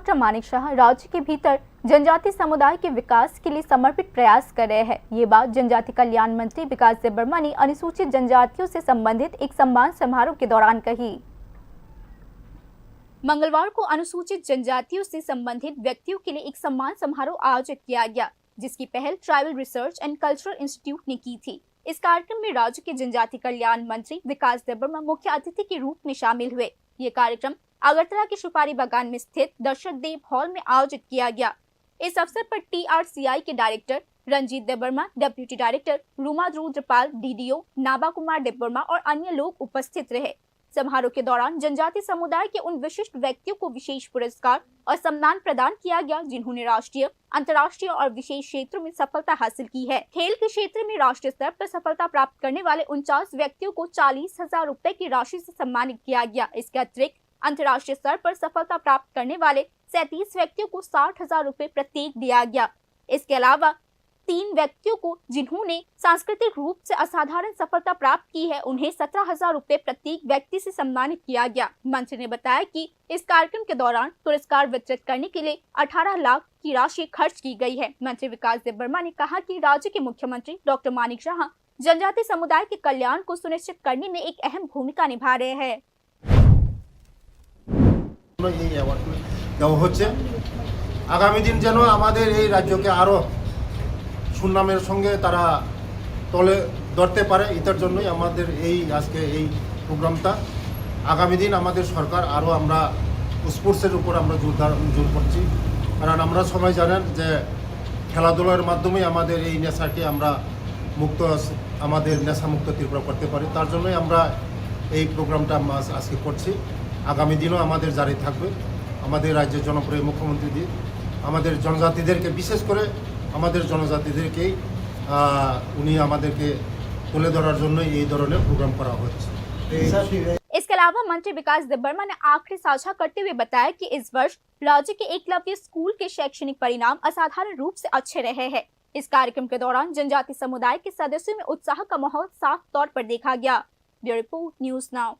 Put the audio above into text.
Doctor Manik Shah राज्य के भीतर जनजाति समुदाय के विकास के लिए समर्पित प्रयास कर रहे हैं। ये बात जनजाति कल्याण मंत्री विकास देबबर्मा ने अनुसूचित जनजातियों से संबंधित एक सम्मान समारोह के दौरान कही। मंगलवार को अनुसूचित जनजातियों से संबंधित व्यक्तियों के लिए एक सम्मान समारोह आयोजित किया गया, जिसकी पहल tribal research and cultural institute ने की थी। इस कार्यक्रम में राज्य के जनजाति कल्याण मंत्री विकास देबबर्मा मुख्य अतिथि के रूप में शामिल हुए। ये कार्यक्रम अगरतला के सुपारी बागान में स्थित दर्शक देव हॉल में आयोजित किया गया। इस अवसर पर TRCI के director Ranjit Debbarma, deputy director Ruma Rudrapal, DDO Naba Kumar Debbarma और अन्य लोग उपस्थित रहे। समारोह के दौरान जनजाति समुदाय के उन विशिष्ट व्यक्तियों को विशेष पुरस्कार और सम्मान प्रदान किया गया जिन्होंने राष्ट्रीय, अंतर्राष्ट्रीय और विशेष क्षेत्रों में सफलता हासिल की है। खेल के क्षेत्र में राष्ट्रीय स्तर पर सफलता प्राप्त करने वाले 49 व्यक्तियों को 40,000 रुपए की राशि से सम्मानित किया गया। इसके अतिरिक्त अंतर्राष्ट्रीय स्तर पर सफलता प्राप्त करने वाले 37 व्यक्तियों को 60,000 रुपए प्रत्येक दिया गया। इसके अलावा 3 व्यक्तियों को जिन्होंने सांस्कृतिक रूप से असाधारण सफलता प्राप्त की है, उन्हें 17,000 रुपए प्रत्येक व्यक्ति से सम्मानित किया गया। मंत्री ने बताया कि इस कार्यक्रम के दौरान पुरस्कार वितरित करने के लिए 18 लाख की राशि खर्च की गई है। मंत्री विकास देबबर्मा ने कहा कि राज्य के मुख्यमंत्री डॉक्टर मानिक शाह जनजाति समुदाय के कल्याण को सुनिश्चित करने में एक अहम भूमिका निभा रहे हैं। आगामी दिन যেন আমাদের এই রাজ্যকে আরো সুনামের সঙ্গে তারা তলে ধরতে পারে, এটার জন্যই আমাদের এই আজকে এই প্রোগ্রামটা। আগামী দিন আমাদের সরকার আরো আমরা স্পোর্টসের উপর আমরা জোর করছি, কারণ আমরা সবাই জানেন যে খেলাধুলার মাধ্যমে আমাদের এই নেশাকে আমরা মুক্ত আমাদের নেশামুক্ত ত্রিপুরা করতে পারি। তার জন্যই আমরা এই প্রোগ্রামটা আজকে করছি। আগামী দিনও আমাদের জারি থাকবে। আমাদের রাজ্যের জনপ্রিয় মুখ্যমন্ত্রী আমাদের জনজাতিদেরকে বিশেষ করে আমাদের জনজাতিদেরকেই উনি আমাদেরকে তুলে ধরার জন্য এই ধরনের প্রোগ্রাম করা হচ্ছে। इसके अलावा मंत्री विकास देबबर्मा ने आखिरी साझा करते हुए बताया कि इस वर्ष राज्य के एकलव्य स्कूल के शैक्षणिक परिणाम असाधारण रूप से अच्छे रहे हैं। इस कार्यक्रम के दौरान जनजाति समुदाय के सदस्यों में उत्साह का माहौल साफ तौर पर देखा गया। Bureau report, news now.